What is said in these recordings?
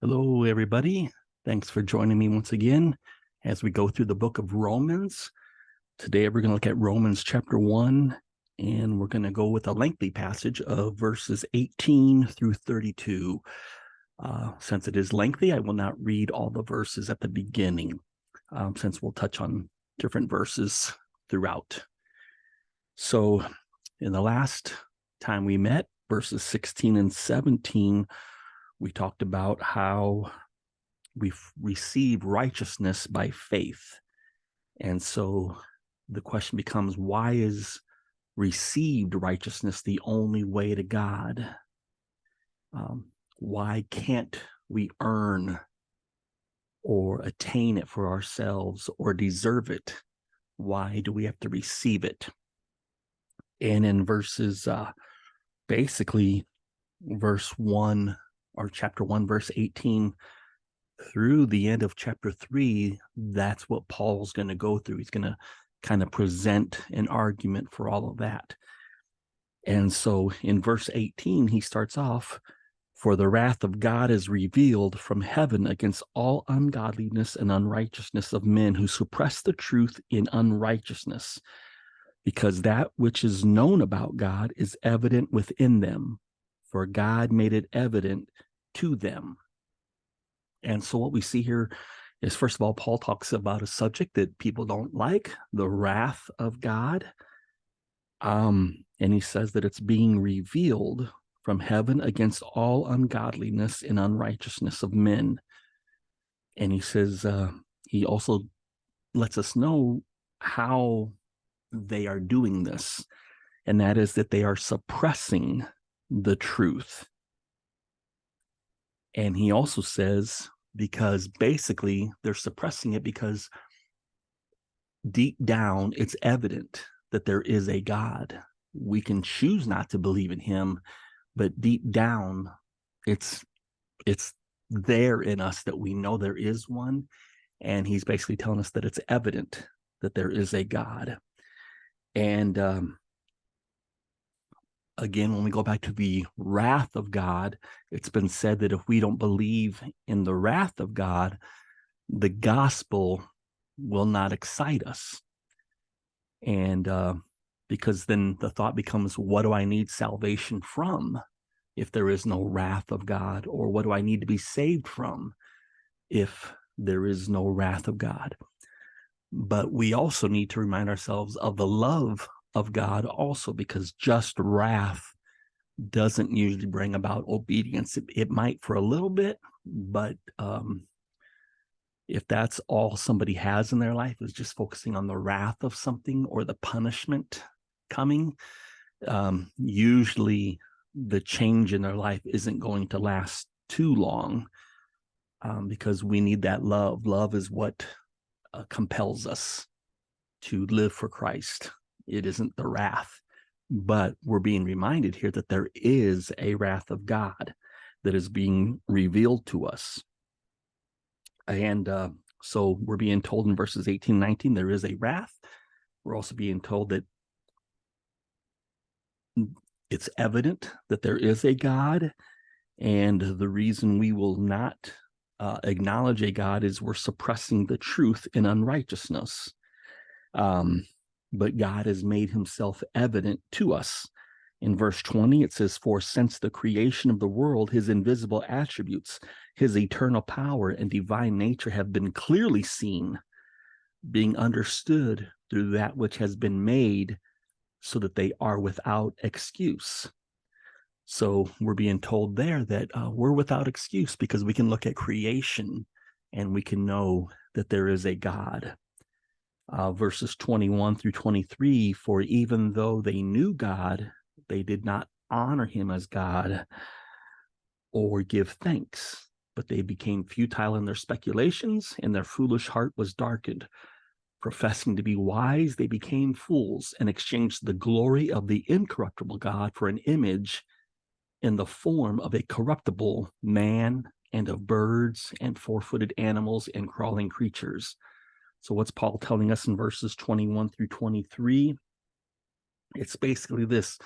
Hello, everybody. Thanks for joining me once again as we go through the book of Romans. Today, we're going to look at Romans chapter 1, and we're going to go with a lengthy passage of verses 18 through 32. Since it is lengthy, I will not read all the verses at the beginning, since we'll touch on different verses throughout. So, in the last time we met, verses 16 and 17, we talked about how we receive righteousness by faith. And so the question becomes, why is received righteousness the only way to God? Why can't we earn or attain it for ourselves or deserve it? Why do we have to receive it? And in basically verse 1 or chapter 1, verse 18 through the end of chapter 3, that's what Paul's going to go through. He's going to kind of present an argument for all of that. And so in verse 18, he starts off, "For the wrath of God is revealed from heaven against all ungodliness and unrighteousness of men who suppress the truth in unrighteousness, because that which is known about God is evident within them, for God made it evident to them." And so what we see here is, first of all, Paul talks about a subject that people don't like, the wrath of God. And he says that it's being revealed from heaven against all ungodliness and unrighteousness of men. And he says, he also lets us know how they are doing this, and that is that they are suppressing the truth. And he also says, because basically they're suppressing it because deep down it's evident that there is a God. We can choose not to believe in him, but deep down it's there in us that we know there is one. And he's basically telling us that it's evident that there is a God. And again, when we go back to the wrath of God, it's been said that if we don't believe in the wrath of God, the gospel will not excite us. And because then the thought becomes, what do I need salvation from if there is no wrath of God? Or what do I need to be saved from if there is no wrath of God? But we also need to remind ourselves of the love of God also, because just wrath doesn't usually bring about obedience. It might for a little bit, but if that's all somebody has in their life is just focusing on the wrath of something or the punishment coming, usually the change in their life isn't going to last too long, because we need that love. Love is what compels us to live for Christ. It isn't the wrath, but we're being reminded here that there is a wrath of God that is being revealed to us. And so we're being told in verses 18 and 19, there is a wrath. We're also being told that it's evident that there is a God. And the reason we will not acknowledge a God is we're suppressing the truth in unrighteousness. But God has made himself evident to us. In verse 20, it says, "For since the creation of the world, his invisible attributes, his eternal power and divine nature have been clearly seen, being understood through that which has been made, so that they are without excuse." So we're being told there that we're without excuse because we can look at creation and we can know that there is a God. Verses 21 through 23, "For even though they knew God, they did not honor him as God or give thanks, but they became futile in their speculations, and their foolish heart was darkened. Professing to be wise, they became fools and exchanged the glory of the incorruptible God for an image in the form of a corruptible man and of birds and four-footed animals and crawling creatures." So what's Paul telling us in verses 21 through 23? It's basically this,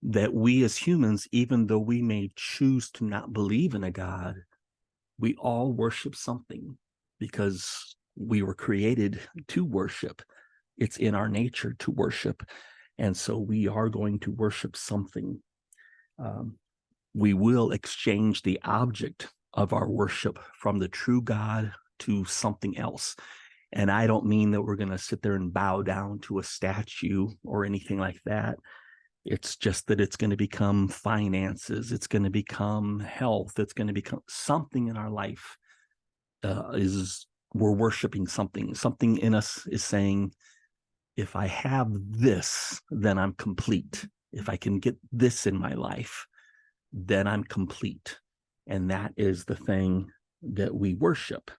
that we as humans, even though we may choose to not believe in a God, We all worship something because we were created to worship. It's in our nature to worship. And so we are going to worship something. We will exchange the object of our worship from the true God to something else. And I don't mean that we're going to sit there and bow down to a statue or anything like that. It's just that it's going to become finances. It's going to become health. It's going to become something in our life. We're worshiping something. Something in us is saying, if I have this, then I'm complete. If I can get this in my life, then I'm complete. And that is the thing that we worship.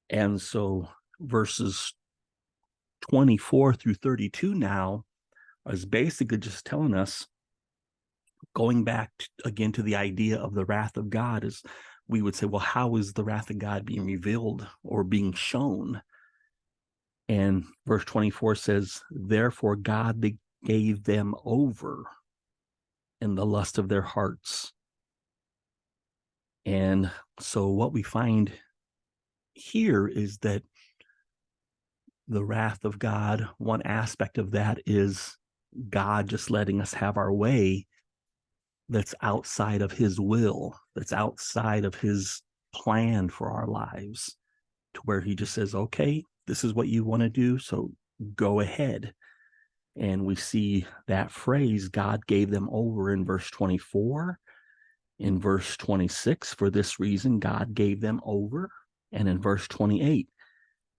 And so verses 24 through 32 now is basically just telling us, going back again to the idea of the wrath of God, is we would say, well, how is the wrath of God being revealed or being shown? And verse 24 says, therefore God gave them over in the lust of their hearts. And so what we find here is that the wrath of God, one aspect of that is God just letting us have our way that's outside of his will, that's outside of his plan for our lives, to where he just says, okay, this is what you want to do, so go ahead. And we see that phrase, God gave them over, in verse 24. In verse 26, for this reason, God gave them over. And in verse 28,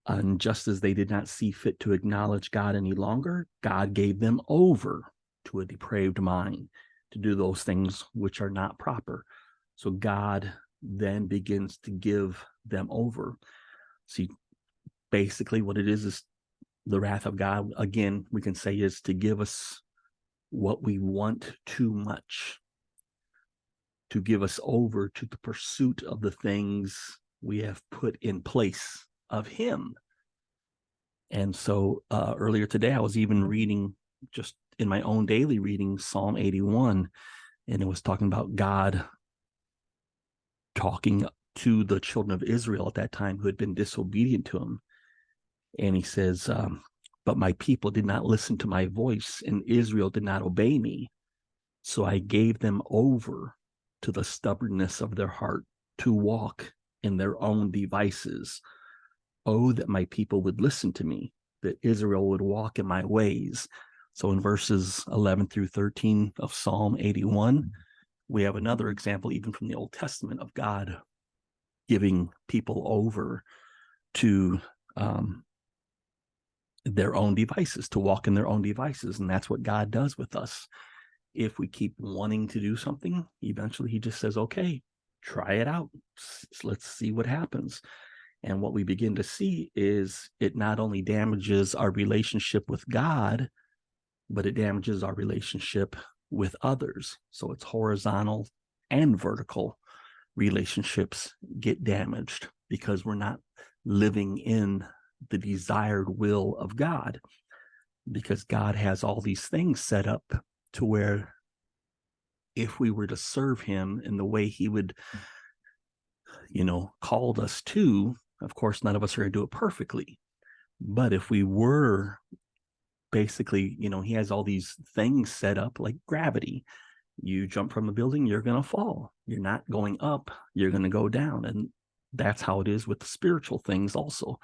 and just as they did not see fit to acknowledge God any longer, God gave them over to a depraved mind to do those things which are not proper. So God then begins to give them over. See, basically what it is the wrath of God, again, we can say, is to give us what we want too much, to give us over to the pursuit of the things we have put in place of him. And so earlier today, I was even reading, just in my own daily reading, Psalm 81, and it was talking about God talking to the children of Israel at that time who had been disobedient to him. And he says, but my people did not listen to my voice, and Israel did not obey me. So I gave them over to the stubbornness of their heart to walk in their own devices. Oh, that my people would listen to me, that Israel would walk in my ways. So in verses 11 through 13 of Psalm 81, we have another example, even from the Old Testament, of God giving people over to their own devices, to walk in their own devices. And that's what God does with us. If we keep wanting to do something, eventually he just says, okay, try it out. Let's see what happens. And what we begin to see is it not only damages our relationship with God, but it damages our relationship with others. So it's horizontal and vertical relationships get damaged because we're not living in the desired will of God, because God has all these things set up to where if we were to serve him in the way he would, called us to, of course, none of us are going to do it perfectly. But if we were basically, he has all these things set up like gravity. You jump from a building, you're going to fall. You're not going up, you're going to go down. And that's how it is with the spiritual things also.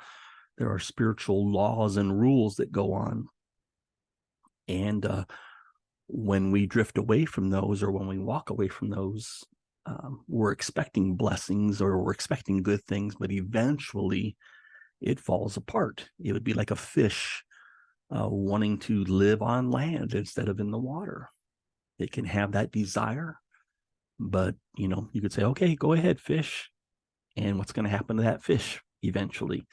There are spiritual laws and rules that go on. And when we drift away from those, or when we walk away from those, we're expecting blessings or we're expecting good things, but eventually it falls apart. It would be like a fish wanting to live on land instead of in the water. It can have that desire, but you could say, okay, go ahead, fish. And what's going to happen to that fish eventually?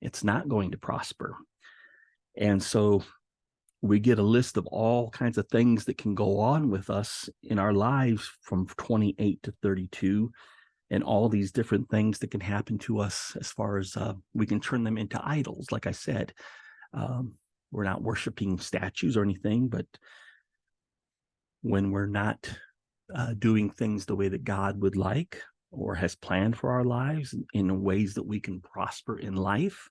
It's not going to prosper. And so we get a list of all kinds of things that can go on with us in our lives from 28 to 32, and all these different things that can happen to us as far as we can turn them into idols. Like I said, we're not worshiping statues or anything, but when we're not doing things the way that God would like, or has planned for our lives in ways that we can prosper in life.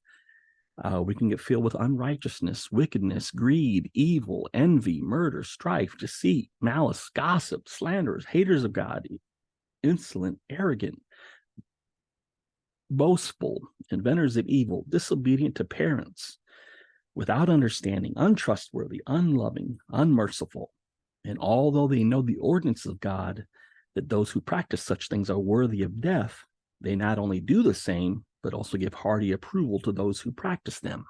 We can get filled with unrighteousness, wickedness, greed, evil, envy, murder, strife, deceit, malice, gossip, slanderers, haters of God, insolent, arrogant, boastful, inventors of evil, disobedient to parents, without understanding, untrustworthy, unloving, unmerciful. And although they know the ordinance of God, that those who practice such things are worthy of death, they not only do the same, but also give hearty approval to those who practice them.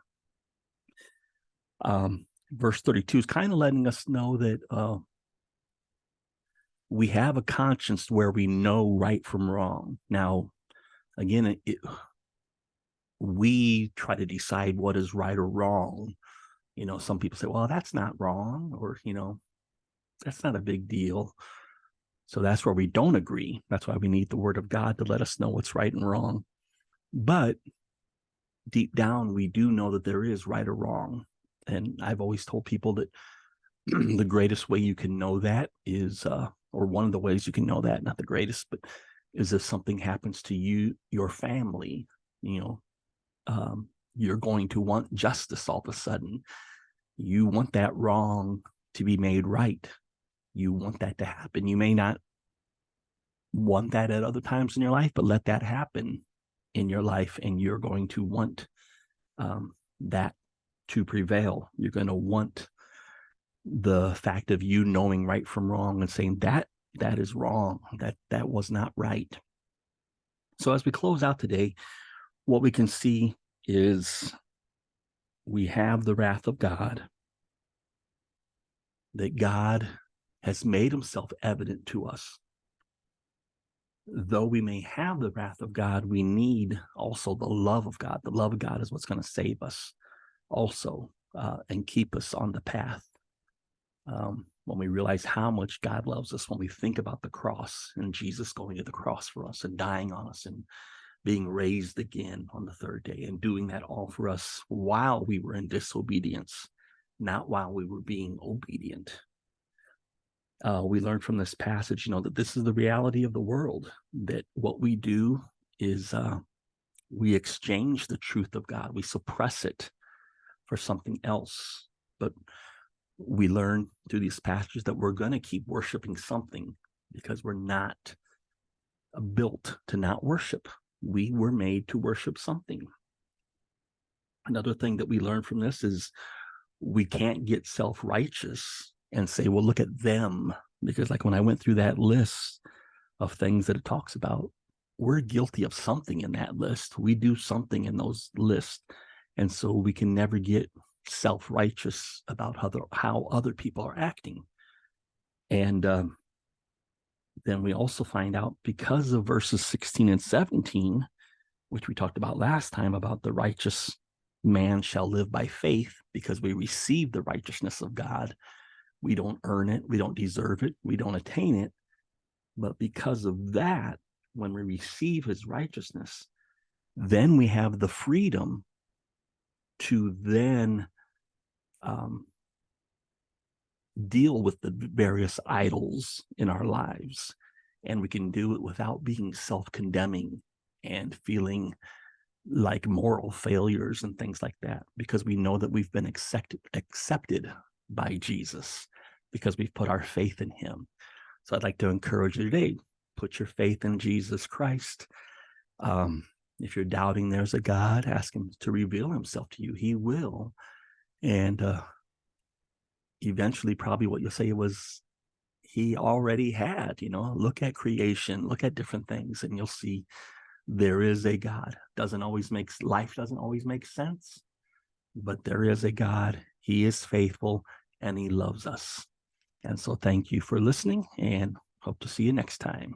Verse 32 is kind of letting us know that we have a conscience where we know right from wrong. Now, again, we try to decide what is right or wrong. Some people say, well, that's not wrong, or, that's not a big deal. So that's where we don't agree. That's why we need the word of God to let us know what's right and wrong. But deep down, we do know that there is right or wrong. And I've always told people that the greatest way you can know that is, or one of the ways you can know that, not the greatest, but is if something happens to you, your family, you're going to want justice all of a sudden. You want that wrong to be made right. You want that to happen. You may not want that at other times in your life, but let that happen in your life, and you're going to want that to prevail. You're going to want the fact of you knowing right from wrong and saying that is wrong, that was not right. So as we close out today, what we can see is we have the wrath of God, that God has made himself evident to us. Though we may have the wrath of God, we need also the love of God. The love of God is what's going to save us also, and keep us on the path. When we realize how much God loves us, when we think about the cross and Jesus going to the cross for us and dying on us and being raised again on the third day, and doing that all for us while we were in disobedience, not while we were being obedient. We learn from this passage, that this is the reality of the world, that what we do is we exchange the truth of God. We suppress it for something else. But we learn through these passages that we're going to keep worshiping something, because we're not built to not worship. We were made to worship something. Another thing that we learn from this is we can't get self-righteous and say, well, look at them. Because like when I went through that list of things that it talks about, we're guilty of something in that list. We do something in those lists. And so we can never get self-righteous about how other people are acting. And then we also find out, because of verses 16 and 17, which we talked about last time, about the righteous man shall live by faith, because we receive the righteousness of God. We don't earn it. We don't deserve it. We don't attain it. But because of that, when we receive his righteousness, then we have the freedom to then deal with the various idols in our lives. And we can do it without being self-condemning and feeling like moral failures and things like that, because we know that we've been accepted by Jesus, because we've put our faith in him. So I'd like to encourage you today, put your faith in Jesus Christ. If you're doubting there's a God, ask him to reveal himself to you. He will. And eventually probably what you'll say was, he already had, look at creation, look at different things, and you'll see there is a God. Life doesn't always make sense, but there is a God. He is faithful and he loves us. And so thank you for listening, and hope to see you next time.